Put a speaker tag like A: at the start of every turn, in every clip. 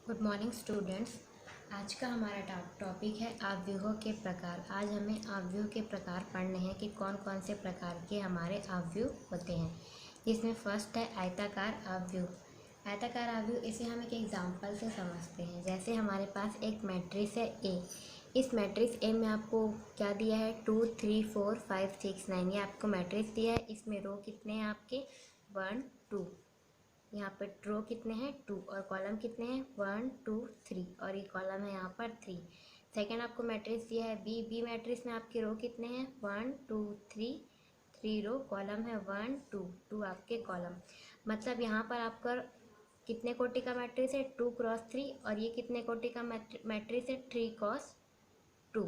A: Good morning students. आज का हमारा टॉपिक है आव्यूहों के प्रकार। आज हमें आव्यूह के प्रकार पढ़ने हैं कि कौन कौन से प्रकार के हमारे आव्यूह होते हैं। जिसमें फर्स्ट है आयताकार आव्यूह। आयताकार आव्यूह इसे हम एक एग्जाम्पल से समझते हैं। जैसे हमारे पास एक मैट्रिक्स है ए। इस मैट्रिक्स ए में आपको क्या दिया है 2 3 4 5 6 9। ये आपको मैट्रिक्स दिया है। इसमें रो कितने हैं आपके 1 2। यहाँ पर रो कितने हैं 2 और कॉलम कितने हैं 1 2 3 और ये कॉलम है यहाँ पर 3। सेकंड आपको मैट्रिक्स दिया है बी मैट्रिक्स में आपके रो कितने हैं 1 2 3 रो, कॉलम है 1 2 2 आपके कॉलम। मतलब यहाँ पर आपका कितने कोटि का मैट्रिक्स है 2 क्रॉस 3 और ये कितने कोटि का मैट्रिक्स है 3 क्रॉस 2।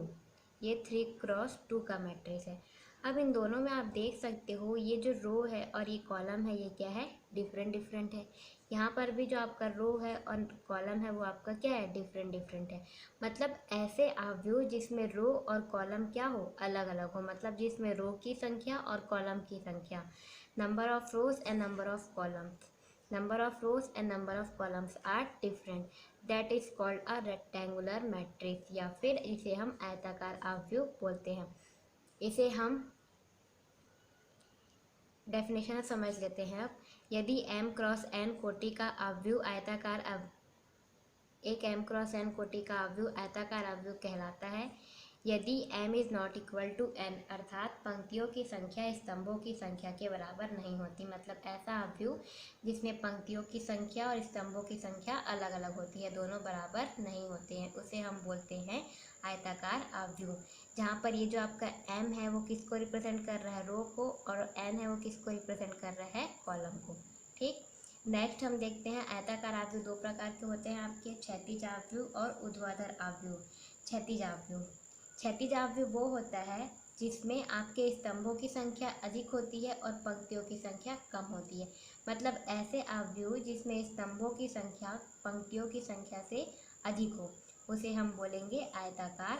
A: ये 3 क्रॉस 2 का मैट्रिक्स है। अब इन दोनों में आप देख सकते हो ये जो रो है और ये कॉलम है ये क्या है डिफरेंट है। यहाँ पर भी जो आपका रो है और कॉलम है वो आपका क्या है डिफरेंट है। मतलब ऐसे आव्यूह जिसमें रो और कॉलम क्या हो अलग अलग हो। मतलब जिसमें रो की संख्या और कॉलम की संख्या, number of rose and number of columns, number of rows and number of columns are different, that is called a rectangular matrix या फिर इसे हम आयताकार आव्यूह बोलते हैं। इसे हम डेफिनेशन समझ लेते हैं। अब यदि m क्रॉस n कोटि का आव्यूह आयताकार एक m क्रॉस n कोटि का आव्यूह आयताकार आव्यूह कहलाता है यदि m is not equal to n, अर्थात पंक्तियों की संख्या स्तंभों की संख्या के बराबर नहीं होती। मतलब ऐसा आव्यूह जिसमें पंक्तियों की संख्या और स्तंभों की संख्या अलग अलग होती है, दोनों बराबर नहीं होते हैं, उसे हम बोलते हैं आयताकार आव्यूह। जहाँ पर ये जो आपका m है वो किसको रिप्रेजेंट कर रहा है रो को, और n है वो किसको रिप्रेजेंट कर रहा है कॉलम को। ठीक, नेक्स्ट हम देखते हैं आयताकार आव्यूह दो प्रकार के होते हैं आपके, क्षैतिज आव्यूह और ऊर्ध्वाधर आव्यूह। क्षैतिज आव्यूह, क्षैतिज आव्यूह वो होता है जिसमें आपके स्तंभों की संख्या अधिक होती है और पंक्तियों की संख्या कम होती है। मतलब ऐसे आव्यूह जिसमें स्तंभों की संख्या पंक्तियों की संख्या से अधिक हो उसे हम बोलेंगे आयताकार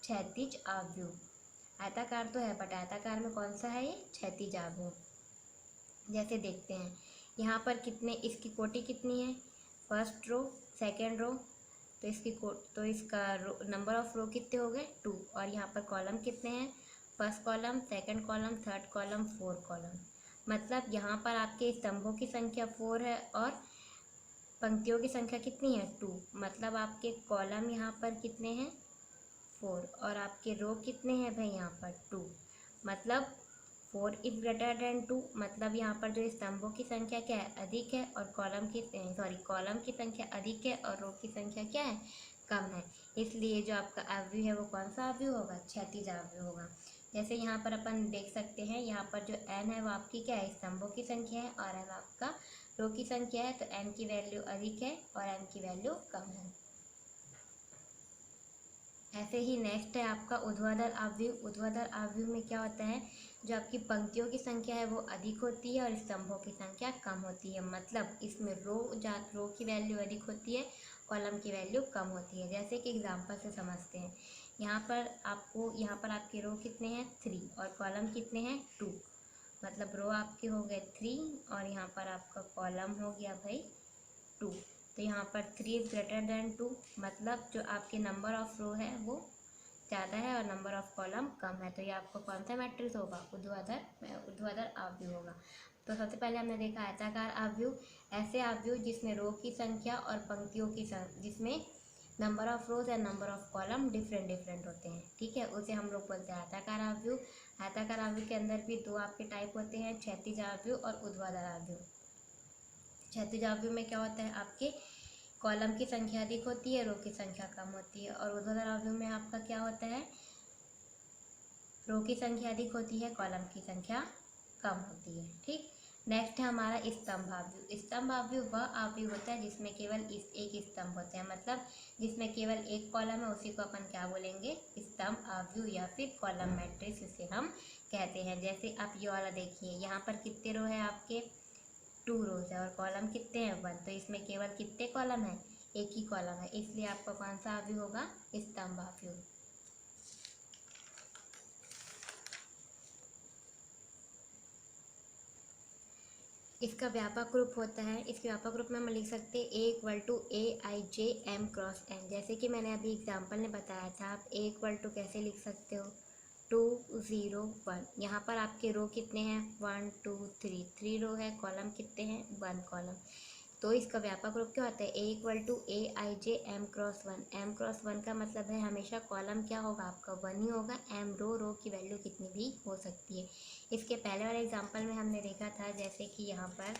A: क्षैतिज आव्यूह। आयताकार तो है बट आयताकार में कौन सा है ये क्षैतिज आव्यूह। जैसे देखते हैं यहाँ पर कितने, इसकी कोटि कितनी है फर्स्ट रो सेकेंड रो, तो इसका नंबर ऑफ रो कितने हो गए 2 और यहाँ पर कॉलम कितने हैं first column second column third column 4 column. मतलब यहाँ पर आपके स्तंभों की संख्या 4 है और पंक्तियों की संख्या कितनी है 2। मतलब आपके कॉलम यहाँ पर कितने हैं 4 और आपके रो कितने हैं भाई यहाँ पर 2। मतलब 4 इज ग्रेटर देन 2। मतलब यहाँ पर जो स्तंभों की संख्या क्या है अधिक है और कॉलम की संख्या अधिक है और रो की संख्या क्या है कम है। इसलिए जो आपका आव्यूह है वो कौन सा आव्यूह होगा क्षैतिज आव्यूह होगा। जैसे यहाँ पर अपन देख सकते हैं यहाँ पर जो n है वो आपकी क्या है स्तंभों की संख्या है और m आपका रो की संख्या है, तो n की वैल्यू अधिक है और m की वैल्यू कम है। ऐसे ही नेक्स्ट है आपका ऊर्ध्वाधर आव्यूह। ऊर्ध्वाधर आव्यूह में क्या होता है जो आपकी पंक्तियों की संख्या है वो अधिक होती है और स्तंभों की संख्या कम होती है। मतलब इसमें रो की वैल्यू अधिक होती है, कॉलम की वैल्यू कम होती है। जैसे कि एग्जांपल से समझते हैं, यहाँ पर आपके रो कितने हैं 3 और कॉलम कितने हैं 2। मतलब रो आपके हो गए 3 और यहाँ पर आपका कॉलम हो गया भाई 2। तो यहाँ पर 3 इज ग्रेटर देन 2। मतलब जो आपके नंबर ऑफ रो है वो ज़्यादा है और नंबर ऑफ कॉलम कम है, तो ये आपको कौन सा मैट्रिक्स होगा ऊर्ध्वाधर आव्यूह होगा। तो सबसे पहले हमने देखा आयताकार आव्यूह, ऐसे आव्यूह जिसमें रो की संख्या और पंक्तियों की जिसमें number of rose and number of column different होते हैं। ठीक है, उसे हम लोग बोलते हैं आयताकार आव्यूह। आयताकार आव्यूह के अंदर भी दो आपके टाइप होते हैं, क्षैतिज आव्यूह और ऊर्ध्वाधर आव्यूह। क्षैतिज आव्यूह में क्या होता है आपके कॉलम की संख्या अधिक होती है रो की संख्या कम होती है, और ऊर्ध्वाधर आव्यूह में आपका क्या होता है रो की संख्या अधिक होती है कॉलम की संख्या कम होती है। ठीक, नेक्स्ट है हमारा स्तंभ आव्यूह। स्तंभ आव्यूह वह आव्यूह होता है जिसमें केवल एक स्तंभ होते हैं। मतलब जिसमें केवल एक कॉलम है उसी को अपन क्या बोलेंगे स्तंभ आव्यूह या फिर कॉलम मैट्रिक्स इसे हम कहते हैं। जैसे आप ये वाला देखिए, यहाँ पर कितने रो है आपके 2 रोज है और कॉलम कितने हैं 1, तो इसमें केवल कितने कॉलम है एक ही कॉलम है, इसलिए आपका कौन सा आव्यूह होगा स्तंभ आव्यूह। इसका व्यापक रूप होता है, इसके व्यापक रूप में हम लिख सकते हैं a equal to a i j m cross n. जैसे कि मैंने अभी एग्जाम्पल में बताया था, आप ए इक्वल टू कैसे लिख सकते हो, 2 0 1। यहाँ पर आपके रो कितने हैं, 1 2 3, 3 रो है, कॉलम कितने हैं, 1 कॉलम। तो इसका व्यापक रूप क्या होता है, a equal to a i j m cross 1। M cross 1 का मतलब है हमेशा कॉलम क्या होगा आपका, 1 ही होगा। एम रो की वैल्यू कितनी भी हो सकती है। इसके पहले वाले एग्जाम्पल में हमने देखा था, जैसे कि यहाँ पर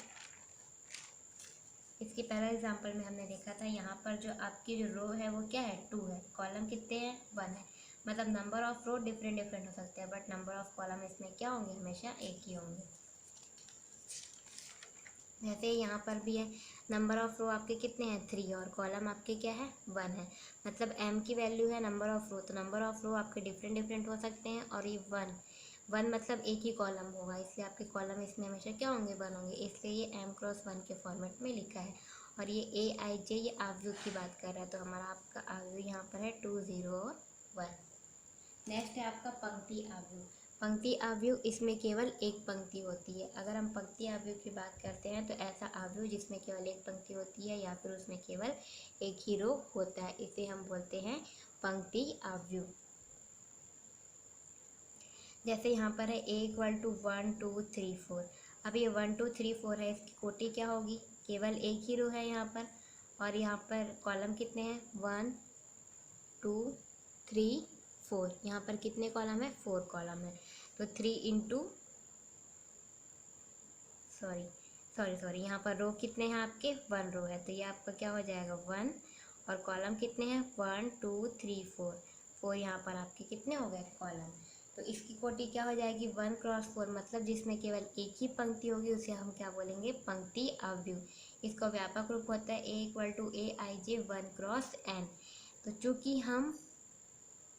A: इसके पहले एग्जाम्पल में हमने देखा था, यहाँ पर जो आपकी जो रो है वो क्या है, 2 है, कॉलम कितने हैं, 1 है। मतलब number of row different different हो सकते हैं, बट नंबर ऑफ कॉलम इसमें क्या होंगे, हमेशा एक ही होंगे। जैसे यहाँ पर भी है, नंबर ऑफ रो आपके कितने हैं, 3, और कॉलम आपके क्या है, 1 है। मतलब m की वैल्यू है नंबर ऑफ रो, तो नंबर ऑफ रो आपके डिफरेंट डिफरेंट हो सकते हैं। और ये 1 मतलब एक ही कॉलम होगा, इसलिए आपके कॉलम इसमें हमेशा क्या होंगे, 1 होंगे, इसलिए ये m क्रॉस 1 के फॉर्मेट में लिखा है। और ये ए आई जे ये आव्यूह की बात कर रहा है, तो हमारा आपका आव्यूह यहाँ पर है 2 0 और 1। नेक्स्ट है आपका पंक्ति आव्यूह। पंक्ति आव्यूह, इसमें केवल एक पंक्ति होती है। अगर हम पंक्ति आव्यूह की बात करते हैं तो ऐसा आव्यूह जिसमें केवल एक पंक्ति होती है या फिर उसमें केवल एक ही रो होता है, इसे हम बोलते हैं पंक्ति आव्यूह। जैसे यहाँ पर है ए इक्वल टू 1 2 3 4। अब ये 1 2 3 4 है, इसकी कोटि क्या होगी, केवल एक ही रो है यहाँ पर। और यहाँ पर कॉलम कितने हैं, 1 2 3 4। यहाँ पर कितने कॉलम है, 4 कॉलम है। तो 3 इंटू सॉरी यहाँ पर रो कितने हैं आपके, 1 रो है, तो ये आपका क्या हो जाएगा 1। और कॉलम कितने हैं, 1 2 3 4। 4 यहाँ पर आपके कितने हो गए, कॉलम। तो इसकी कोटि क्या हो जाएगी, 1 क्रॉस 4, मतलब जिसमें केवल एक ही पंक्ति होगी उसे हम क्या बोलेंगे, पंक्ति आव्यूह। इसका व्यापक रूप होता है a equal to a i j 1 cross n. तो चूँकि हम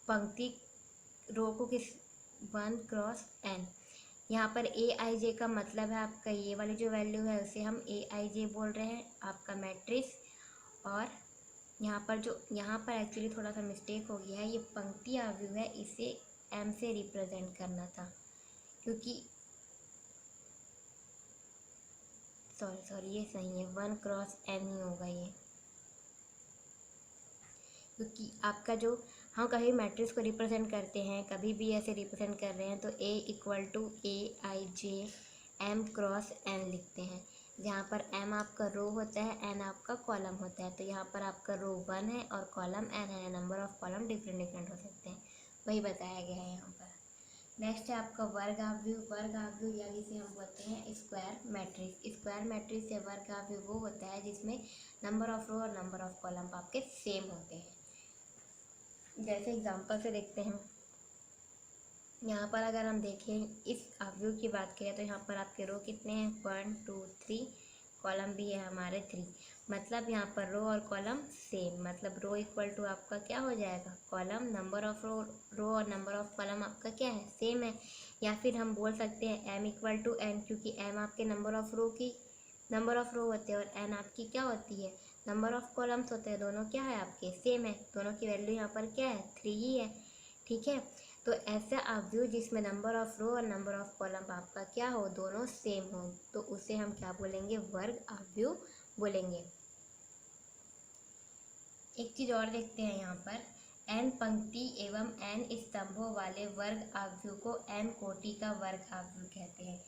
A: पंक्ति रो को किस 1 क्रॉस एन, यहाँ पर ए आई जे का मतलब है आपका ये वाली जो वैल्यू है उसे हम ए आई जे बोल रहे हैं, आपका मैट्रिक्स। और यहाँ पर एक्चुअली थोड़ा सा मिस्टेक हो गया है, ये पंक्ति आव्यूह है, इसे एम से रिप्रेजेंट करना था, क्योंकि सॉरी ये सही है, 1 क्रॉस एन ही होगा ये, क्योंकि आपका जो हम कभी मैट्रिक्स को रिप्रेजेंट करते हैं, कभी भी ऐसे रिप्रेजेंट कर रहे हैं तो a equal to a i j m cross n लिखते हैं, जहाँ पर एम आपका रो होता है, एन आपका कॉलम होता है। तो यहाँ पर आपका रो 1 है और कॉलम एन है, number of column different different हो सकते हैं, वही बताया गया है यहाँ पर। नेक्स्ट है आपका वर्ग आव्यूह। वर्ग आव्यूह या जिसे हम बोलते हैं स्क्वायर मैट्रिक्स। स्क्वायर मैट्रिक्स या वर्ग आव्यूह वो होता है जिसमें नंबर ऑफ रो और नंबर ऑफ कॉलम आपके सेम होते हैं। जैसे एग्जांपल से देखते हैं, यहाँ पर अगर हम देखें इस आव्यूह की बात करें तो यहाँ पर आपके रो कितने हैं, 1 2 3, कॉलम भी है हमारे 3। मतलब यहाँ पर रो और कॉलम सेम, मतलब रो इक्वल टू आपका क्या हो जाएगा, कॉलम, नंबर ऑफ रो और नंबर ऑफ कॉलम आपका क्या है, सेम है। या फिर हम बोल सकते हैं एम इक्वल टू एन, क्योंकि एम आपके नंबर ऑफ रो होते हैं और एन आपकी क्या होती है, नंबर ऑफ कॉलम्स होते हैं। दोनों क्या है आपके, सेम है, दोनों की वैल्यू यहाँ पर क्या है, 3 ही है। ठीक है, तो ऐसा आव्यूह जिसमें नंबर ऑफ रो और नंबर ऑफ कॉलम आपका क्या हो, दोनों सेम हो, तो उसे हम क्या बोलेंगे, वर्ग आव्यूह बोलेंगे। एक चीज़ और देखते हैं यहाँ पर, n पंक्ति एवं n स्तंभों वाले वर्ग आव्यूह को n कोटि का वर्ग आव्यूह कहते हैं।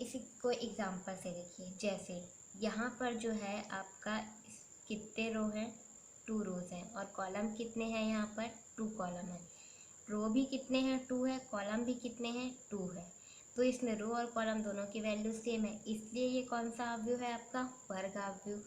A: इसको एग्जाम्पल से देखिए, जैसे यहाँ पर जो है आपका कितने रो हैं, 2 रोज हैं, और कॉलम कितने हैं, यहाँ पर 2 कॉलम है। रो भी कितने हैं, 2 है, कॉलम भी कितने हैं, 2 है। तो इसमें रो और कॉलम दोनों की वैल्यू सेम है, इसलिए ये कौन सा आव्यूह है आपका, वर्ग आव्यूह।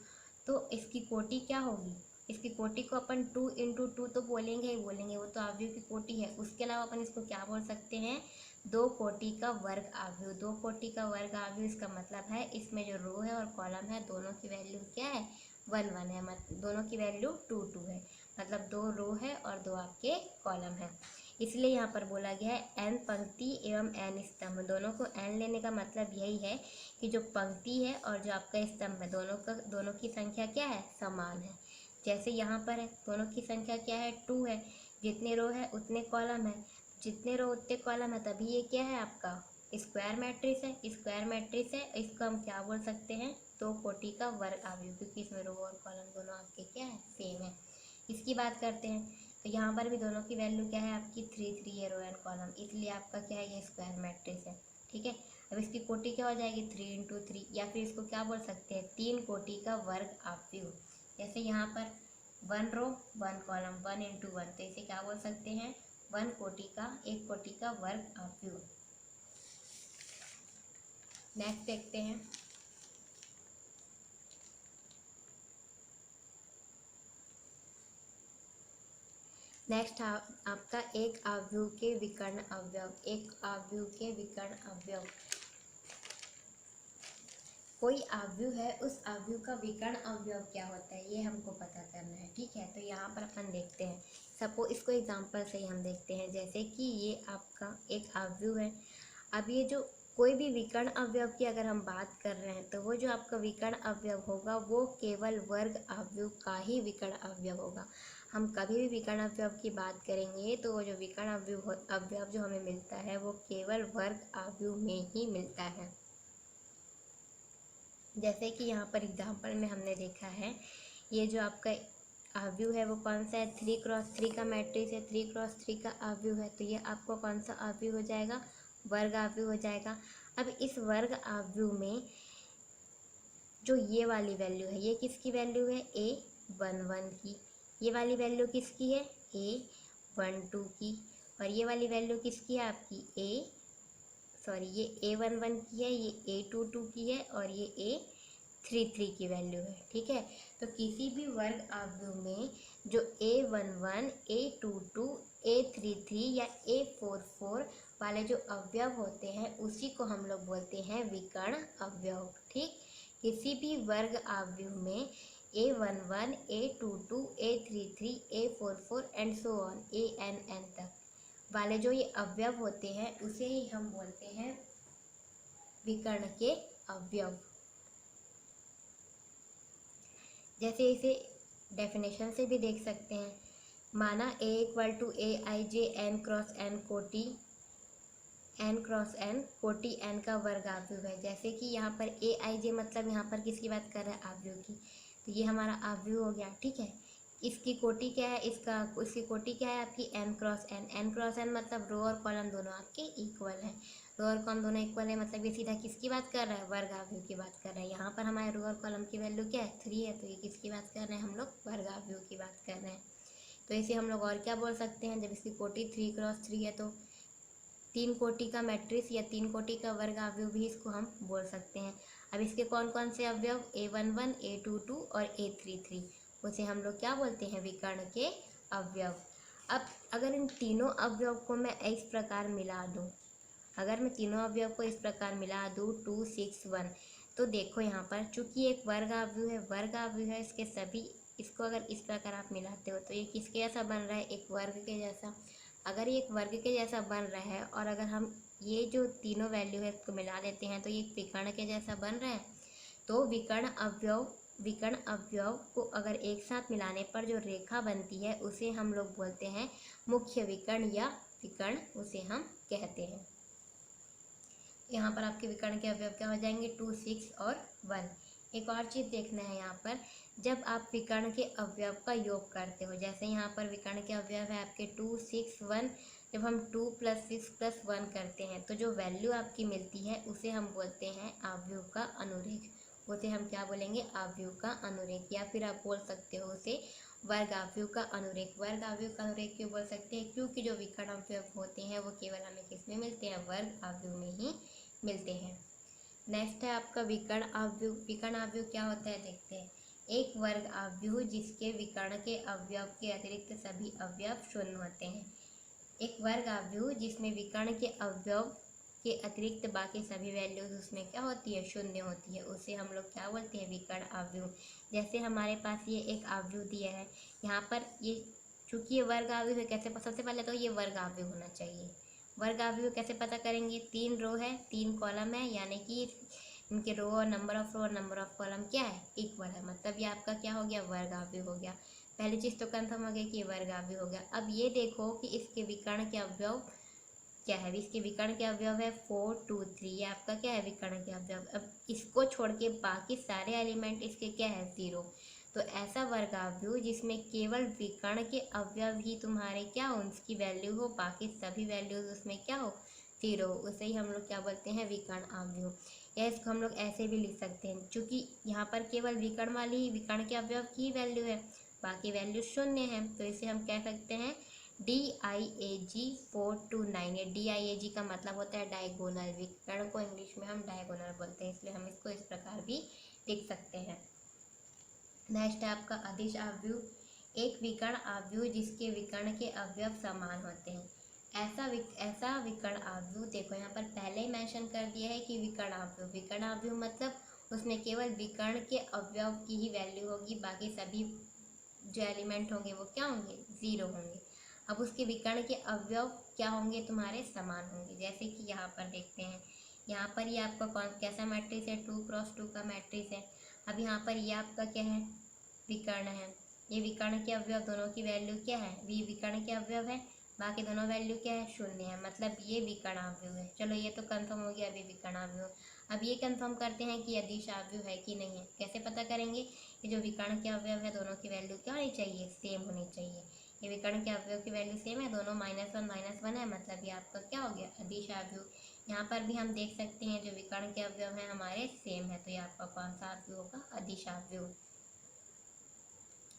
A: तो इसकी कोटि क्या होगी, इसकी कोटि को अपन 2 इंटू 2 तो बोलेंगे ही बोलेंगे, वो तो आव्यूह की कोटि है। उसके अलावा अपन इसको क्या बोल सकते हैं, 2 कोटि का वर्ग आव्यूह। 2 कोटि का वर्ग आव्यूह, इसका मतलब है इसमें जो रो है और कॉलम है दोनों की वैल्यू क्या है, 1 1 है, मतलब दोनों की वैल्यू 2 2 है, मतलब 2 रो है और 2 आपके कॉलम है। इसलिए यहाँ पर बोला गया है n पंक्ति एवं n स्तंभ। दोनों को n लेने का मतलब यही है कि जो पंक्ति है और जो आपका स्तंभ है, दोनों की संख्या क्या है, समान है। जैसे यहाँ पर है, दोनों की संख्या क्या है, 2 है, जितने रो है उतने कॉलम है, जितने रो उतने कॉलम है, तभी ये क्या है आपका स्क्वायर मैट्रिक्स है, स्क्वायर मैट्रिक्स है, इसको हम क्या बोल सकते हैं, दो कोटि का वर्ग अवयव, क्योंकि इसमें रो और कॉलम दोनों आपके क्या है, सेम है। इसकी बात करते हैं तो यहाँ पर भी दोनों की वैल्यू क्या है आपकी 3 3 है, रो एंड कॉलम, इसलिए आपका क्या है, ये स्क्वायर मैट्रिक्स है। ठीक है, अब इसकी कोटि क्या हो जाएगी 3 × 3, या फिर इसको क्या बोल सकते हैं, 3 कोटि का वर्ग अवयव। जैसे यहाँ पर 1 रो 1 कॉलम 1 × 1, तो इसे क्या बोल सकते हैं, 1 कोटि का, एक कोटि का वर्ग अवयव। नेक्स्ट देखते हैं, नेक्स्ट आपका एक अवयव के विकर्ण अवयव, एक अवयव के विकर्ण अवयव। कोई अवयव है, उस अवयव का विकर्ण अवयव क्या होता है, ये हमको पता करना है। ठीक है, तो यहाँ पर अपन देखते हैं, सपोज इसको एग्जांपल से ही हम देखते हैं, जैसे कि ये आपका एक अवयव है। अब ये जो कोई भी विकर्ण अवयव की अगर हम बात कर रहे हैं, तो वो जो आपका विकर्ण अवयव होगा वो केवल वर्ग अवयव का ही विकर्ण अवयव होगा। हम कभी भी विकर्ण अवयव की बात करेंगे तो वो जो विकर्ण अवयव जो हमें मिलता है वो केवल वर्ग अवयव में ही मिलता है। जैसे कि यहाँ पर एग्जाम्पल में हमने देखा है, ये जो आपका अवयव है वो कौन सा है, 3 × 3 का मैट्रिक्स है, 3 × 3 का अवयव है, तो ये आपको कौन सा अवयव हो जाएगा, वर्ग अवयव हो जाएगा। अब इस वर्ग अवयव में जो ये वाली वैल्यू है, ये किसकी वैल्यू है, A11 की, ये वाली वैल्यू किसकी है, A12 की, और ये वाली वैल्यू किसकी है आपकी, ये A11 की है, ये A22 की है, और ये A33 की वैल्यू है। ठीक है, तो किसी भी वर्ग अवयव में जो A11, A22, A33 या A44 वाले जो अवयव होते हैं उसी को हम लोग बोलते हैं विकर्ण अवयव। ठीक, किसी भी वर्ग अवयव में A11, A22, A33, A44 and so on, ANN तक वाले जो ये अवयव होते हैं उसे ही हम बोलते हैं विकर्ण के अवयव। जैसे इसे डेफिनेशन से भी देख सकते हैं, माना A = AIJ n × n कोटि n × n कोटि n का वर्ग अवयव है। जैसे कि यहाँ पर AIJ मतलब यहाँ पर किसकी बात कर रहे हैं, अवयव की, तो ये हमारा अवयव हो गया। ठीक है, इसकी कोटि क्या है, इसकी कोटि क्या है आपकी n × n, n × n मतलब रो और कॉलम दोनों आपके इक्वल हैं, रो और कॉलम दोनों इक्वल है, मतलब ये सीधा किसकी बात कर रहा है, वर्ग अवयव की बात कर रहा है। यहाँ पर हमारे रो और कॉलम की वैल्यू क्या है, 3 है, तो ये किसकी बात कर रहे हैं, हम लोग वर्ग अवयव की बात कर रहे हैं। तो इसे हम लोग और क्या बोल सकते हैं, जब इसकी कोटि 3 × 3 है तो 3 कोटि का मैट्रिक्स या 3 कोटि का वर्ग अवयव भी इसको हम बोल सकते हैं। अब इसके कौन कौन से अवयव, A11, A22 और A33, उसे हम लोग क्या बोलते हैं, विकर्ण के अवयव। अब अगर इन तीनों अवयव को मैं इस प्रकार मिला दूं, अगर मैं तीनों अवयव को इस प्रकार मिला दूं 2 6 1, तो देखो यहाँ पर चूंकि एक वर्ग अवयव है, वर्ग अवयव है, इसके सभी, इसको अगर इस प्रकार आप मिलाते हो तो ये किसके जैसा बन रहा है, एक वर्ग के जैसा। अगर ये एक वर्ग के जैसा बन रहा है और अगर हम ये जो तीनों वैल्यू है इसको मिला देते हैं तो ये एक विकर्ण के जैसा बन रहा है। तो विकर्ण अवयव को अगर एक साथ मिलाने पर जो रेखा बनती है उसे हम लोग बोलते हैं मुख्य विकर्ण या विकर्ण, उसे हम कहते हैं। यहाँ पर आपके विकर्ण के अवयव क्या हो जाएंगे, 2 6 और 1। एक और चीज़ देखना है यहाँ पर, जब आप विकर्ण के अवयव का योग करते हो, जैसे यहाँ पर विकर्ण के अवयव है आपके 2 6 1, जब हम 2 + 6 + 1 करते हैं तो जो वैल्यू आपकी मिलती है उसे हम बोलते हैं अवयव का अनुरेख। उसे हम क्या बोलेंगे, अवयव का अनुरेख, या फिर आप बोल सकते हो उसे वर्ग अवयव का अनुरेख। वर्ग अवयव का अनुरेख क्यों बोल सकते हैं, क्योंकि जो विकर्ण अवयव होते हैं वो केवल हमें किस में मिलते हैं, वर्ग अवयव में ही मिलते हैं। नेक्स्ट है आपका विकर्ण अवयव। विकर्ण अवयव क्या होता है देखते हैं, एक वर्ग अवयव जिसके विकर्ण के अवयव के अतिरिक्त सभी अवयव शून्य होते हैं। एक वर्ग अवयव जिसमें विकर्ण के अवयव के अतिरिक्त बाकी सभी वैल्यूज उसमें क्या होती है, शून्य होती है, उसे हम लोग क्या बोलते हैं, विकर्ण अवयव। जैसे हमारे पास ये एक अवयव दिया है, यहाँ पर ये चूंकि ये वर्ग अवयव है, कैसे, सबसे पहले तो ये वर्ग अवयव होना चाहिए। वर्ग अवयव कैसे पता करेंगे, 3 रो है 3 कॉलम है, यानी कि इनके रो और नंबर ऑफ रो और नंबर ऑफ कॉलम क्या है, इक्वल है, मतलब ये आपका क्या हो गया, वर्ग अवयव हो गया। पहली चीज़ तो कंफर्म हो गई कि ये वर्ग अवयव हो गया। अब ये देखो कि इसके विकर्ण के अवयव क्या है, इसके विकर्ण के अवयव है 4 2 3, ये आपका क्या है विकर्ण के अवयव। अब इसको छोड़ के बाकी सारे एलिमेंट इसके क्या है 0। तो ऐसा वर्गाव्यूह जिसमें केवल विकर्ण के अवयव ही तुम्हारे क्या हो, उसकी वैल्यू हो, बाकी सभी वैल्यूज उसमें क्या हो 0, उसे ही हम लोग क्या बोलते हैं विकर्ण अवयव। या इसको हम लोग ऐसे भी लिख सकते हैं, क्योंकि यहाँ पर केवल विकर्ण वाली ही विकर्ण के अवयव की वैल्यू है, बाकी वैल्यू शून्य है, तो इसे हम कह सकते हैं DIAG 4 2 9। ये DIAG का मतलब होता है डायगोनल, विकर्ण को इंग्लिश में हम डायगोनल बोलते हैं, इसलिए हम इसको इस प्रकार भी लिख सकते हैं। नेक्स्ट है आपका अदिश अवयव, एक विकर्ण अवयव जिसके विकर्ण के अवयव समान होते हैं। ऐसा विकर्ण अवयव, देखो यहाँ पर पहले ही मेंशन कर दिया है कि विकर्ण अवयव मतलब उसमें केवल विकर्ण के अवयव की ही वैल्यू होगी, बाकी सभी जो एलिमेंट होंगे वो क्या होंगे 0 होंगे। अब उसके विकर्ण के अवयव क्या होंगे तुम्हारे समान होंगे। जैसे कि यहाँ पर देखते हैं, यहाँ पर ये आपका कैसा मैट्रिक्स है 2 क्रॉस 2 का मैट्रिक्स है। अब यहाँ पर ये आपका क्या है विकर्ण है, ये विकर्ण के अवयव दोनों की वैल्यू क्या है, विकर्ण के अवयव है, बाकी दोनों वैल्यू क्या है शून्य है, मतलब ये विकर्ण अवयव है। चलो ये तो कंफर्म हो गया अभी विकर्ण अवयव। अब ये कंफर्म करते हैं कि अदिश अवयव है कि नहीं है। कैसे पता करेंगे, ये जो विकर्ण के अवयव है दोनों की वैल्यू क्या होनी चाहिए सेम होनी चाहिए। ये विकर्ण के अवयव की वैल्यू सेम है, दोनों -1 है, मतलब ये आपका क्या हो गया अदिश अवयव। यहाँ पर भी हम देख सकते हैं जो विकर्ण के अवयव है हमारे सेम है, तो ये आपका कौन सा अवयव होगा अदिश अवयव।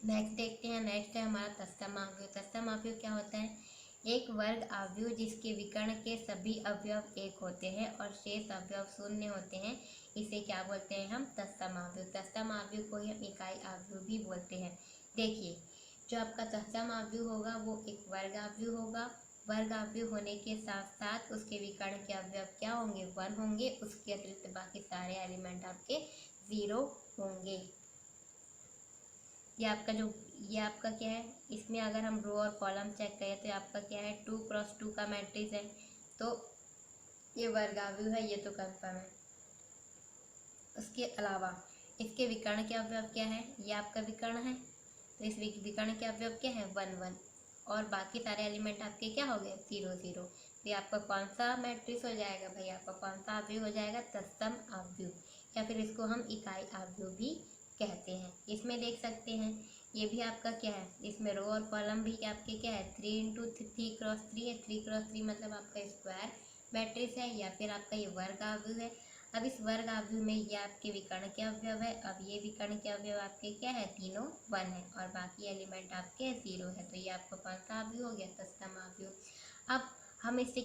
A: नेक्स्ट देखते हैं, नेक्स्ट है हमारा तत्सम अवयव। तत्सम अवयव क्या होता है, एक वर्ग अवयव जिसके विकर्ण के सभी अवयव 1 होते हैं और शेष अवयव शून्य होते हैं, इसे क्या बोलते हैं हम तत्सम अवयव। तत्सम अवयव को ही हम इकाई अवयव भी बोलते हैं। देखिए जो आपका तत्सम अवयव होगा वो एक वर्ग अवयव होगा, वर्ग अवयव होने के साथ साथ उसके विकर्ण के अवयव क्या होंगे 1 होंगे, उसके अतिरिक्त बाकी सारे एलिमेंट आपके 0 होंगे। ये आपका क्या है, इसमें अगर हम रो और कॉलम चेक करें तो आपका क्या है 2 क्रॉस 2 का मैट्रिक्स है, तो ये वर्गाव्यूह है, ये तो कंफर्म है। उसके अलावा इसके विकर्ण के अवयव क्या है, ये आपका विकर्ण है, तो इस विकर्ण के अवयव क्या है 1 1, और बाकी सारे एलिमेंट आपके क्या हो गए 0 0। तो ये आपका कौन सा मैट्रिक्स हो जाएगा भाई, आपका कौन सा अवयव हो जाएगा तत्सम अवयव, या फिर इसको हम इकाई अवयव भी कहते हैं। इसमें देख सकते हैं ये भी आपका क्या है, इसमें रो और कॉलम भी आपके क्या है 3 × 3 क्रॉस 3 है, 3 क्रॉस 3 मतलब आपका स्क्वायर मैट्रिक्स है, या फिर आपका ये वर्ग अवयव है। अब इस वर्ग अवयव में ये आपके विकर्ण के अवयव है, अब ये विकर्ण के अवयव आपके क्या है तीनों 1 है और बाकी एलिमेंट आपके 0 है, तो ये आपका कौन सा अवयव हो गया तत्सम अवयव। अब हम इसे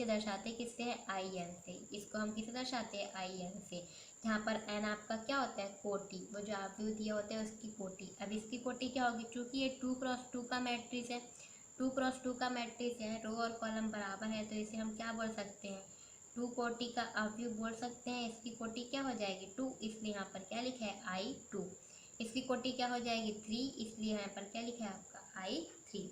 A: दर्शाते किससे है IN से, इसको हम किसे दर्शाते हैं IN से। यहाँ पर n आपका क्या होता है कोटि, वो जो अवयव दिया होता है उसकी कोटि। अब इसकी कोटि क्या होगी, चूंकि ये 2 क्रॉस 2 का मैट्रिक्स है, 2 क्रॉस 2 का मैट्रिक्स है, रो और कॉलम बराबर है, तो इसे हम क्या बोल सकते हैं 2 कोटि का अवयव बोल सकते हैं। इसकी कोटि क्या हो जाएगी 2, इसलिए यहाँ पर क्या लिखा है I2। इसकी कोटि क्या हो जाएगी 3, इसलिए यहाँ पर क्या लिखा है आपका I3।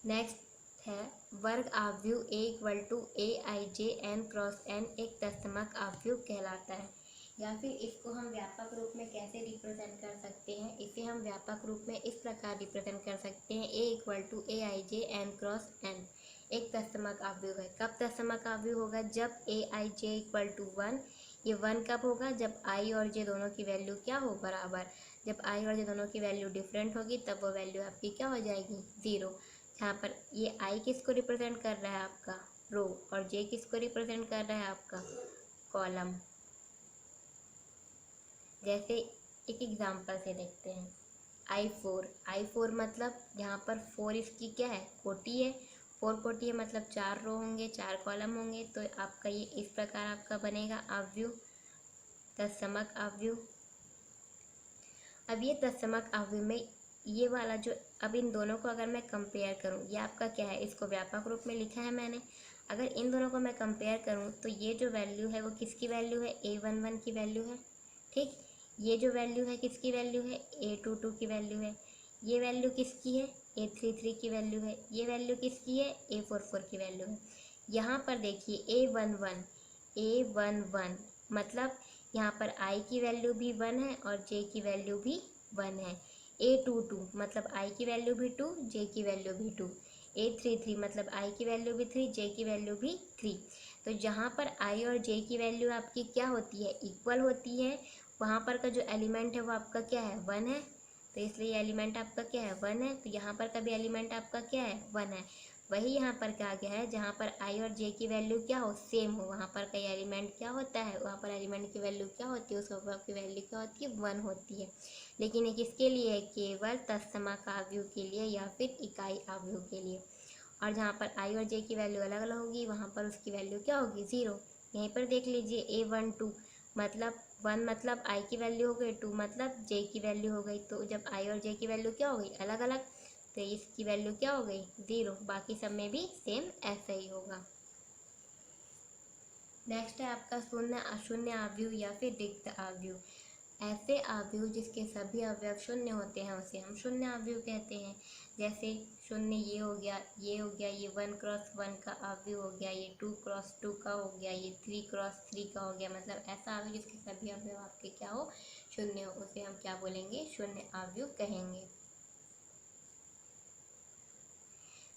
A: नेक्स्ट है वर्ग अवयव A = AIJ n cross n एक तत्समक अवयव कहलाता है। या फिर इसको हम व्यापक रूप में कैसे रिप्रेजेंट कर सकते हैं, इसे हम व्यापक रूप में इस प्रकार रिप्रेजेंट कर सकते हैं A = AIJ n cross n एक तत्समक अवयव है। कब तत्समक अवयव होगा, जब AIJ = 1। ये 1 कब होगा, जब I और J दोनों की वैल्यू क्या हो बराबर। जब I और J दोनों की वैल्यू डिफरेंट होगी तब वो वैल्यू आपकी क्या हो जाएगी 0। यहाँ पर ये I किसको रिप्रेजेंट कर रहा है आपका रो, और J किसको रिप्रेजेंट कर रहा है आपका कॉलम। जैसे एक एग्जांपल से देखते हैं I4 मतलब यहाँ पर 4 इसकी क्या है कोटि है, 4 कोटि है मतलब 4 रो होंगे 4 कॉलम होंगे, तो आपका ये इस प्रकार आपका बनेगा अवयव तत्समक अवयव। अब ये तत्समक अवयव में ये वाला जो, अब इन दोनों को अगर मैं कंपेयर करूँ, ये आपका क्या है इसको व्यापक रूप में लिखा है मैंने, अगर इन दोनों को मैं कंपेयर करूँ तो ये जो वैल्यू है वो किसकी वैल्यू है A11 की वैल्यू है, ठीक। ये जो वैल्यू है किसकी वैल्यू है A22 की वैल्यू है, ये वैल्यू किसकी है A33 की वैल्यू है, ये वैल्यू किसकी है A44 की वैल्यू है। यहाँ पर देखिए A11 मतलब यहाँ पर I की वैल्यू भी 1 है और J की वैल्यू भी 1 है। A22 मतलब I की वैल्यू भी 2, J की वैल्यू भी 2। A33 मतलब I की वैल्यू भी 3, J की वैल्यू भी 3। तो जहाँ पर I और J की वैल्यू आपकी क्या होती है, इक्वल होती है, वहाँ पर का जो एलिमेंट है वो आपका क्या है, 1 है। तो इसलिए एलिमेंट आपका क्या है, 1 है। तो यहाँ पर का भी एलिमेंट आपका क्या है, 1 है। वही यहाँ पर क्या गया है, जहाँ पर I और J की वैल्यू क्या हो, सेम हो, वहाँ पर का एलिमेंट क्या होता है, वहाँ पर एलिमेंट की वैल्यू क्या होती है, उस की वैल्यू क्या होती है, 1 होती है। लेकिन ये किसके लिए है, केवल तत्समक आव्यूह के लिए या फिर इकाई आव्यूह के लिए। और जहाँ पर I और J की वैल्यू अलग अलग होगी, वहाँ पर उसकी वैल्यू क्या होगी, 0। यहीं पर देख लीजिए A12 मतलब 1 मतलब I की वैल्यू हो गई, 2 मतलब J की वैल्यू हो गई। तो जब I और J की वैल्यू क्या हो गई, अलग अलग, तो इसकी वैल्यू क्या हो गई, 0। बाकी सब में भी सेम ऐसा ही होगा। नेक्स्ट है आपका शून्य अशून्य आव्यूह या फिर रिक्त आव्यूह। ऐसे आव्यूह जिसके सभी अवयव शून्य होते हैं उसे हम शून्य आव्यूह कहते हैं। जैसे शून्य ये हो गया, ये हो गया, ये 1x1 का आव्यूह हो गया, ये 2x2 का हो गया, ये 3x3 का हो गया। मतलब ऐसा आव्यूह जिसके सभी अवयव आपके क्या हो, शून्य हो, उसे हम क्या बोलेंगे, शून्य आव्यूह कहेंगे।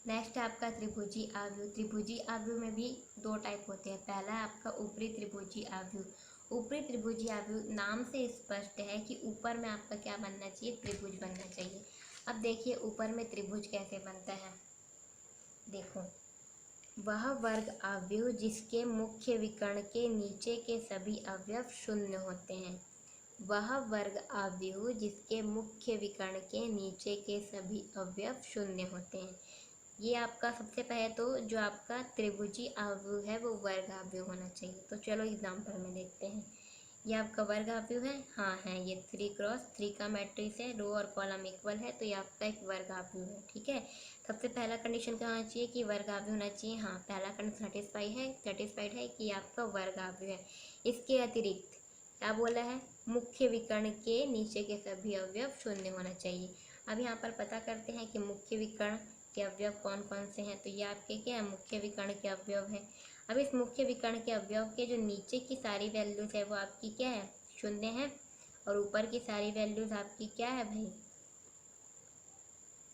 A: नेक्स्ट है आपका त्रिभुजी आव्यूह। त्रिभुजी आव्यूह में भी दो टाइप होते हैं। पहला है आपका ऊपरी त्रिभुजी आव्यूह। ऊपरी त्रिभुजी आव्यूह नाम से स्पष्ट है कि ऊपर में आपका क्या बनना चाहिए, त्रिभुज बनना चाहिए। अब देखिए ऊपर में त्रिभुज कैसे बनता है, देखो, वह वर्ग आव्यूह जिसके मुख्य विकर्ण के नीचे के सभी अवयव शून्य होते हैं। वह वर्ग आव्यूह जिसके मुख्य विकर्ण के नीचे के सभी अवयव शून्य होते हैं। ये आपका सबसे पहले तो जो आपका त्रिभुजी आव्यूह है वो वर्ग आव्यूह होना चाहिए। तो चलो एग्जाम्पल में देखते हैं। ये आपका वर्ग आव्यूह है, हाँ है, ये 3x3 का मैट्रिक्स है, रो और कॉलम इक्वल है, तो ये आपका एक वर्ग आव्यूह है। ठीक है, सबसे पहला कंडीशन क्या होना चाहिए कि वर्ग आव्यूह होना चाहिए। हाँ, पहला कंडीशन सेटिस्फाइड है कि आपका वर्ग आव्यूह है। इसके अतिरिक्त क्या बोला है, मुख्य विकर्ण के नीचे के सभी अवयव शून्य होना चाहिए। अब यहाँ पर पता करते हैं कि मुख्य विकर्ण के अवयव कौन कौन से हैं। तो ये आपके क्या है, मुख्य विकर्ण के अवयव है। अब इस मुख्य विकर्ण के अवयव के जो नीचे की सारी वैल्यूज है वो आपकी क्या है, शून्य है, और ऊपर की सारी वैल्यूज आपकी क्या है भाई,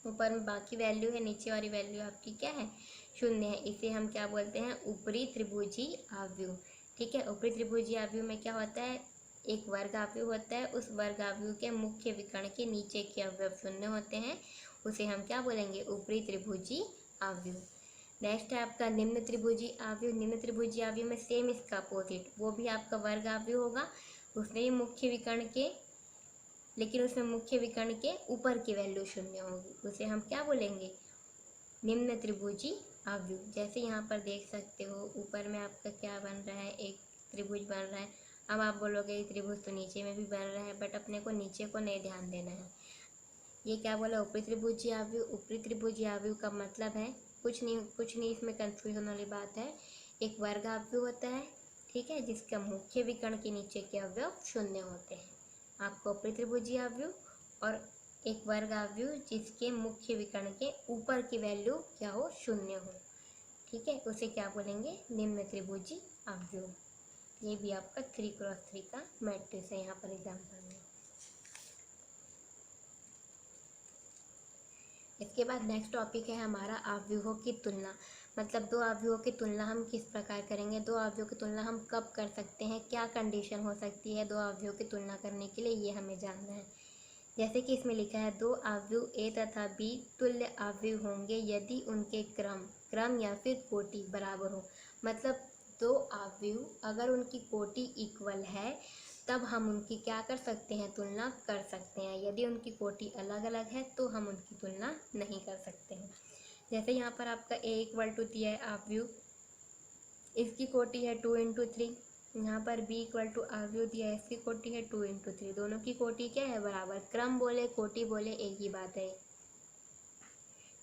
A: ऊपर में बाकी वैल्यू है, नीचे वाली वैल्यू आपकी क्या है, शून्य है। इसे हम क्या बोलते हैं, ऊपरी त्रिभुजी आव्यूह। ठीक है, ऊपरी त्रिभुजी आव्यूह में क्या होता है, एक वर्ग आव्यूह होता है, उस वर्ग आव्यूह के मुख्य विकर्ण के नीचे के अवयव शून्य होते हैं, उसे हम क्या बोलेंगे, ऊपरी त्रिभुजी आव्यूह। नेक्स्ट है आपका निम्न त्रिभुजी आव्यूह। निम्न त्रिभुजी आव्यूह में सेम इसका अपोजिट, वो भी आपका वर्ग आव्यूह होगा, उसमें भी मुख्य विकर्ण के, लेकिन उसमें मुख्य विकर्ण के ऊपर की वैल्यू शून्य होगी, उसे हम क्या बोलेंगे, निम्न त्रिभुजी आव्यूह। जैसे यहाँ पर देख सकते हो ऊपर में आपका क्या बन रहा है, एक त्रिभुज बन रहा है। अब आप बोलोगे ये त्रिभुज तो नीचे में भी बन रहा है, बट अपने को नीचे को नहीं ध्यान देना है। ये क्या बोला, ऊपरी त्रिभुजी आव्यूह। ऊपरी त्रिभुजी आव्यूह का मतलब है कुछ नहीं, इसमें कंफ्यूजन वाली बात है। एक वर्ग आव्यूह होता है, ठीक है, जिसका मुख्य विकर्ण के नीचे के अवयव शून्य होते हैं, आपको ऊपरी त्रिभुजी आव्यूह। और एक वर्ग आव्यूह जिसके मुख्य विकर्ण के ऊपर की वैल्यू क्या हो, शून्य हो, ठीक है, उसे क्या बोलेंगे, निम्न त्रिभुजी आव्यूह। ये भी आपका 3x3 का मैट्रिक्स है यहाँ पर एग्जाम्पल में। इसके बाद नेक्स्ट टॉपिक है हमारा आव्यूहों की तुलना। मतलब दो आव्यूहों की तुलना हम किस प्रकार करेंगे, दो आव्यूहों की तुलना हम कब कर सकते हैं, क्या कंडीशन हो सकती है दो आव्यूहों की तुलना करने के लिए, ये हमें जानना है। जैसे कि इसमें लिखा है, दो आव्यूह ए तथा बी तुल्य आव्यूह होंगे यदि उनके क्रम या फिर कोटि बराबर हो। मतलब दो आव्यूह अगर उनकी कोटि इक्वल है तब हम उनकी क्या कर सकते हैं, तुलना कर सकते हैं। यदि उनकी कोटि अलग अलग है तो हम उनकी तुलना नहीं कर सकते हैं। जैसे यहाँ पर आपका ए इक्वल टू दिया है आव्यूह, इसकी कोटि है 2 × 3। यहाँ पर बी इक्वल टू आव्यूह दिया है, इसकी कोटि है 2 × 3। दोनों की कोटि क्या है, बराबर। क्रम बोले कोटि बोले एक ही बात है,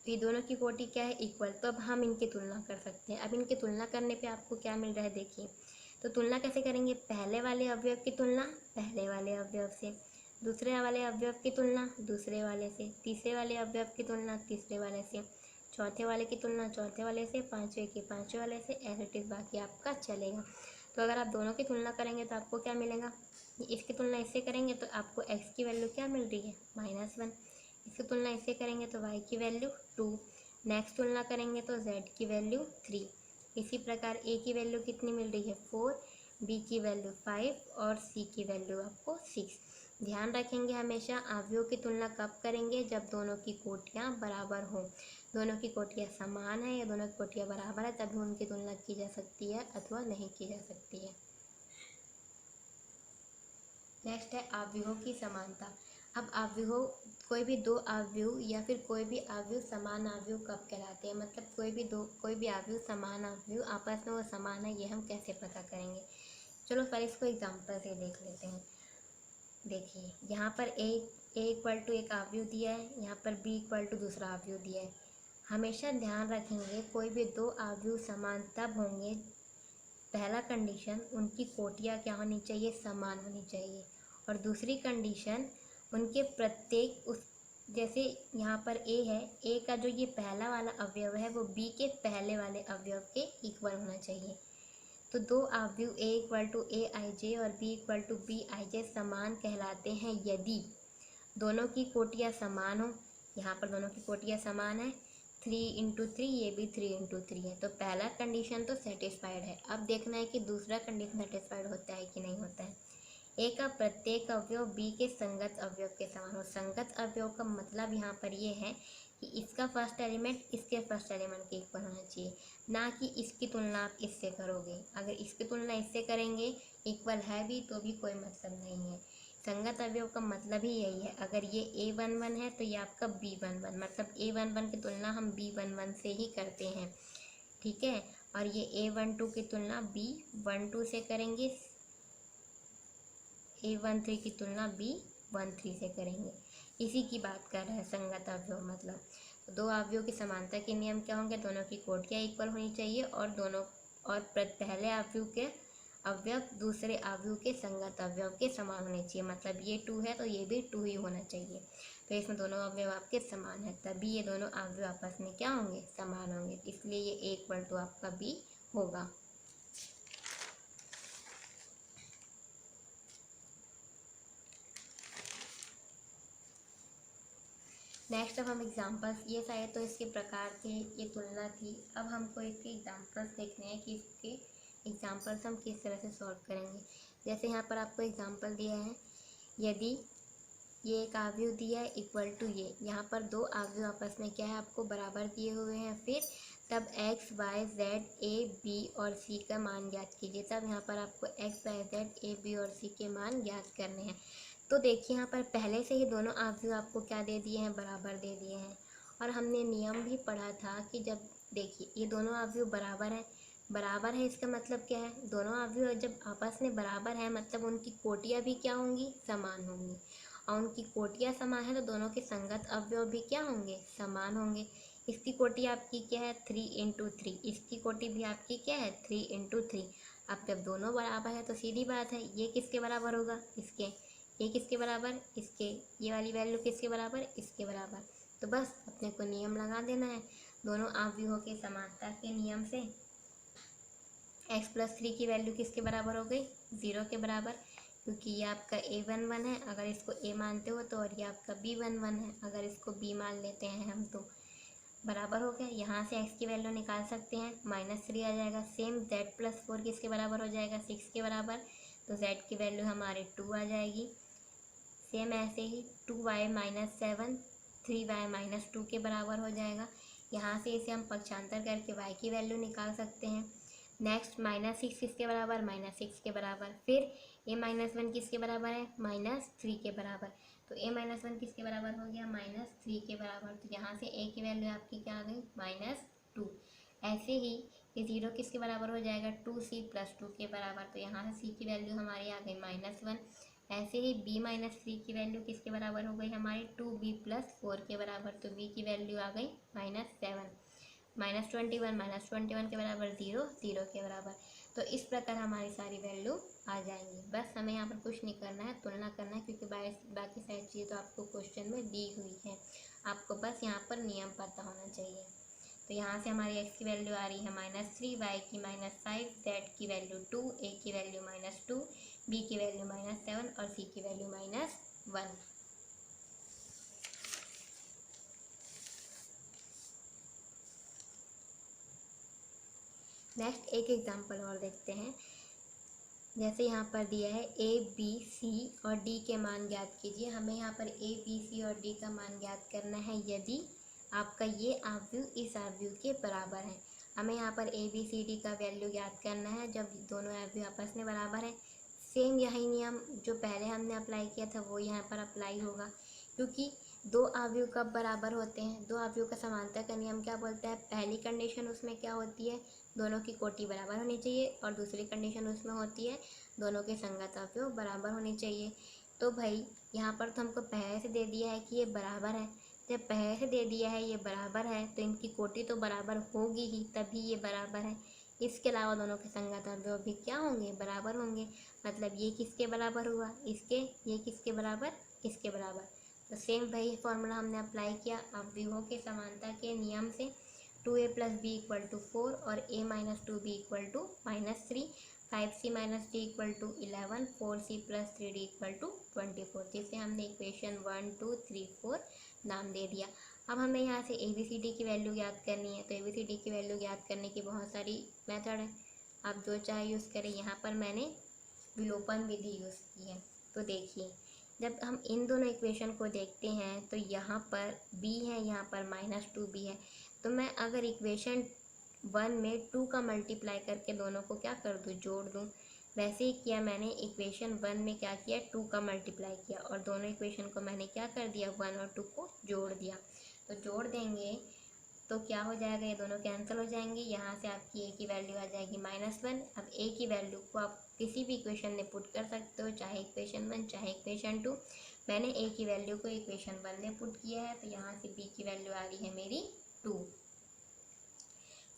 A: तो ये दोनों की कोटि क्या है, इक्वल। तो अब हम इनकी तुलना कर सकते हैं। अब इनकी तुलना करने पे आपको क्या मिल रहा है, देखिए। तो तुलना कैसे करेंगे, पहले वाले अवयव की तुलना पहले वाले अवयव से, दूसरे वाले अवयव की तुलना दूसरे वाले से, तीसरे वाले अवयव की तुलना तीसरे वाले से, चौथे वाले की तुलना चौथे वाले से, पाँचवें की पाँचवें वाले से, ऐसे टिक बाकी आपका चलेगा। तो अगर आप दोनों की तुलना करेंगे तो आपको क्या मिलेगा, इसकी तुलना इससे करेंगे तो आपको x की वैल्यू क्या मिल रही है, -1। इसकी तुलना इससे करेंगे तो y की वैल्यू 2, नेक्स्ट तुलना करेंगे तो z की वैल्यू 3। इसी प्रकार a की वैल्यू कितनी मिल रही है 4, b की वैल्यू 5 और c की वैल्यू आपको 6। ध्यान रखेंगे हमेशा अवयवों की तुलना कब करेंगे, जब दोनों की कोटियाँ बराबर हों। दोनों की कोटियाँ समान है या दोनों की कोटियाँ बराबर है तभी उनकी तुलना की जा सकती है अथवा नहीं की जा सकती है। नेक्स्ट है अवयवों की समानता। अब अवयवों, कोई भी दो अवयव या फिर कोई भी अवयव समान अवयव कब कहलाते हैं, मतलब कोई भी अवयव समान अवयव आपस में वो समान है, ये हम कैसे पता करेंगे। चलो पहले इसको एग्जाम्पल से देख लेते हैं। देखिए यहाँ पर ए इक्वल टू एक अवयव दिया है, यहाँ पर बी इक्वल टू दूसरा अवयव दिया है। हमेशा ध्यान रखेंगे कोई भी दो अवयव समान तब होंगे, पहला कंडीशन उनकी कोटियाँ क्या होनी चाहिए, समान होनी चाहिए। और दूसरी कंडीशन उनके प्रत्येक उस, जैसे यहाँ पर ए है, ए का जो ये पहला वाला अवयव है वो बी के पहले वाले अवयव के इक्वल होना चाहिए। तो दो अवयव ए equal to a i j और b equal to b i j समान कहलाते हैं यदि दोनों की कोटियाँ समान हो। यहाँ पर दोनों की कोटियाँ समान है, 3 × 3, ये भी 3 × 3 है, तो पहला कंडीशन तो सेटिस्फाइड है। अब देखना है कि दूसरा कंडीशन सेटिस्फाइड होता है कि नहीं होता है। ए का प्रत्येक अवयव बी के संगत अवयव के समान हो। संगत अवयव का मतलब यहाँ पर ये है कि इसका फर्स्ट एलिमेंट इसके फर्स्ट एलिमेंट के इक्वल होना चाहिए, ना कि इसकी तुलना आप इससे करोगे। अगर इसकी तुलना इससे करेंगे इक्वल है भी तो भी कोई मतलब नहीं है। संगत अवयव का मतलब ही यही है, अगर ये A11 है तो ये आपका B11, मतलब A11 की तुलना हम B11 से ही करते हैं, ठीक है। और ये A12 की तुलना B12 से करेंगे, A13 की तुलना B13 से करेंगे। इसी की बात कर रहे हैं संगत अवयव मतलब। तो दो अवयवों की समानता के नियम क्या होंगे, दोनों की कोटियाँ इक्वल होनी चाहिए और पहले अवयव के अवयव दूसरे अवयव के संगत अवयव के समान होने चाहिए। मतलब ये 2 है तो ये भी 2 ही होना चाहिए। तो इसमें दोनों अवयव आपके समान है, तभी ये दोनों अवयव आपस में क्या होंगे, समान होंगे। इसलिए ये A इक्वल टू आपका B होगा। नेक्स्ट अब हम एग्जांपल्स, ये सारे तो इसके प्रकार थे, ये तुलना थी। अब हमको इसके एग्जांपल्स देखने हैं कि इसके एग्जांपल्स हम किस तरह से सॉल्व करेंगे। जैसे यहाँ पर आपको एग्जांपल दिया है, यदि ये एक अवयव दिया है इक्वल टू ये, यहाँ पर दो अवयव आपस में क्या है आपको बराबर दिए हुए हैं, फिर तब x, y, z, a, b और c का मान ज्ञात कीजिए। तब यहाँ पर आपको x, y, z, a, b और c के मान ज्ञात करने हैं। तो देखिए यहाँ पर पहले से ही दोनों अवयव आपको क्या दे दिए हैं, बराबर दे दिए हैं। और हमने नियम भी पढ़ा था कि जब देखिए ये दोनों अवयव बराबर है इसका मतलब क्या है, दोनों अवयव जब आपस में बराबर है मतलब उनकी कोटियाँ भी क्या होंगी, समान होंगी। और उनकी कोटियाँ समान है तो दोनों के संगत अवयव भी क्या होंगे, समान होंगे। इसकी कोटि आपकी क्या है 3 × 3, इसकी कोटि भी आपकी क्या है 3 × 3। अब जब दोनों बराबर है तो सीधी बात है ये किसके बराबर होगा, इसके। ये किसके बराबर, इसके। ये वाली वैल्यू किसके बराबर, इसके बराबर। तो बस अपने को नियम लगा देना है दोनों अवयवों के समानता के नियम से। x+3 की वैल्यू किसके बराबर हो गई, 0 के बराबर, क्योंकि ये आपका A11 है अगर इसको A मानते हो तो, और ये आपका B11 है अगर इसको B मान लेते हैं हम तो बराबर हो गया। यहाँ से x की वैल्यू निकाल सकते हैं, -3 आ जाएगा। सेम z+4 किसके बराबर हो जाएगा, 6 के बराबर, तो z की वैल्यू हमारे 2 आ जाएगी। सेम ऐसे ही 2y - 7 3y - 2 के बराबर हो जाएगा। यहाँ से इसे हम पक्षांतर करके y की वैल्यू निकाल सकते हैं। नेक्स्ट -6 किसके बराबर, -6 के बराबर। फिर a-1 किसके बराबर है, -3 के बराबर। तो a-1 किसके बराबर हो गया, -3 के बराबर। तो यहाँ से a की वैल्यू आपकी क्या आ गई, -2। ऐसे ही ये 0 किसके बराबर हो जाएगा, 2c + 2 के बराबर। तो यहाँ से c की वैल्यू हमारी आ गई -1। ऐसे ही b-3 की वैल्यू किसके बराबर हो गई हमारी, 2b + 4 के बराबर। तो b की वैल्यू आ गई -7। -21 के बराबर 0, 0 के बराबर। तो इस प्रकार हमारी सारी वैल्यू आ जाएंगी। बस हमें यहाँ पर कुछ नहीं करना है, तुलना करना है, क्योंकि बाकी सारी चीज़ें तो आपको क्वेश्चन में दी हुई है। आपको बस यहाँ पर नियम पता होना चाहिए। तो यहाँ से हमारी x की वैल्यू आ रही है -3, y की -5, z की वैल्यू 2, a की वैल्यू -2, b की वैल्यू -7 और c की वैल्यू -1। नेक्स्ट एक एग्जांपल और देखते हैं। जैसे यहाँ पर दिया है ए बी सी और डी के मान ज्ञात कीजिए। हमें यहाँ पर ए बी सी और डी का मान ज्ञात करना है यदि आपका ये आव्यूह इस आव्यूह के बराबर है। हमें यहाँ पर ए बी सी डी का वैल्यू ज्ञात करना है जब दोनों आव्यूह आपस में बराबर है। सेम यही नियम जो पहले हमने अप्लाई किया था वो यहाँ पर अप्लाई होगा, क्योंकि दो आव्यूह कब बराबर होते हैं? दो आव्यूह का समानता का नियम क्या बोलता है? पहली कंडीशन उसमें क्या होती है? दोनों की कोटि बराबर होनी चाहिए, और दूसरी कंडीशन उसमें होती है दोनों के संगत अवयव बराबर होने चाहिए। तो भाई यहाँ पर तो हमको पहले से दे दिया है कि ये बराबर है। जब पहले से दे दिया है ये बराबर है तो इनकी कोटि तो बराबर होगी ही, तभी ये बराबर है। इसके अलावा दोनों के संगत अवयव भी क्या होंगे? बराबर होंगे। मतलब ये किसके बराबर हुआ? इसके। ये किसके बराबर? इसके बराबर। तो सेम वही फॉर्मूला हमने अप्लाई किया अवयवों के समानता के नियम से। 2a + b = 4 और a - 2b = -3, 5c - d = 11, 4c + 3d = 24, जिसे हमने इक्वेशन 1 2 3 4 नाम दे दिया। अब हमें यहाँ से ए बी सी डी की वैल्यू ज्ञात करनी है। तो ए बी सी डी की वैल्यू ज्ञात करने की बहुत सारी मेथड है, आप जो चाहे यूज़ करें। यहाँ पर मैंने विलोपन विधि यूज़ की है। तो देखिए, जब हम इन दोनों इक्वेशन को देखते हैं तो यहाँ पर b है, यहाँ पर -2b है। तो मैं अगर इक्वेशन 1 में 2 का मल्टीप्लाई करके दोनों को क्या कर दूँ? जोड़ दूँ। वैसे ही किया मैंने। इक्वेशन 1 में क्या किया? 2 का मल्टीप्लाई किया और दोनों इक्वेशन को मैंने क्या कर दिया? 1 और 2 को जोड़ दिया। तो जोड़ देंगे तो क्या हो जाएगा? ये दोनों कैंसिल हो जाएंगे। यहाँ से आपकी ए की वैल्यू आ जाएगी -1। अब ए की वैल्यू को आप किसी भी इक्वेशन में पुट कर सकते हो, चाहे इक्वेशन 1 चाहे इक्वेशन 2। मैंने ए की वैल्यू को इक्वेशन 1 में पुट किया है, तो यहाँ से बी की वैल्यू आ रही है मेरी 2।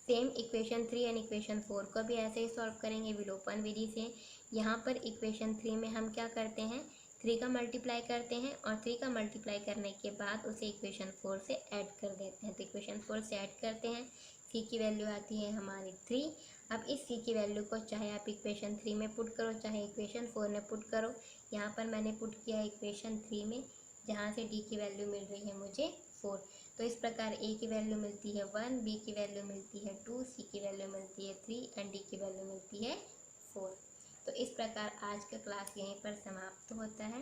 A: सेम इक्वेशन 3 एंड इक्वेशन 4 को भी ऐसे ही सॉल्व करेंगे विलोपन विधि से। यहाँ पर इक्वेशन 3 में हम क्या करते हैं? 3 का मल्टीप्लाई करते हैं और 3 का मल्टीप्लाई करने के बाद उसे इक्वेशन 4 से ऐड कर देते हैं। तो इक्वेशन 4 से ऐड करते हैं, सी की वैल्यू आती है हमारी 3। अब इस सी की वैल्यू को चाहे आप इक्वेशन 3 में पुट करो चाहे इक्वेशन 4 में पुट करो। यहाँ पर मैंने पुट किया है इक्वेशन 3 में, जहाँ से डी की वैल्यू मिल रही है मुझे 4। तो इस प्रकार ए की वैल्यू मिलती है 1, बी की वैल्यू मिलती है 2, सी की वैल्यू मिलती है 3 एंड डी की वैल्यू मिलती है 4। तो इस प्रकार आज का क्लास यहीं पर समाप्त होता है।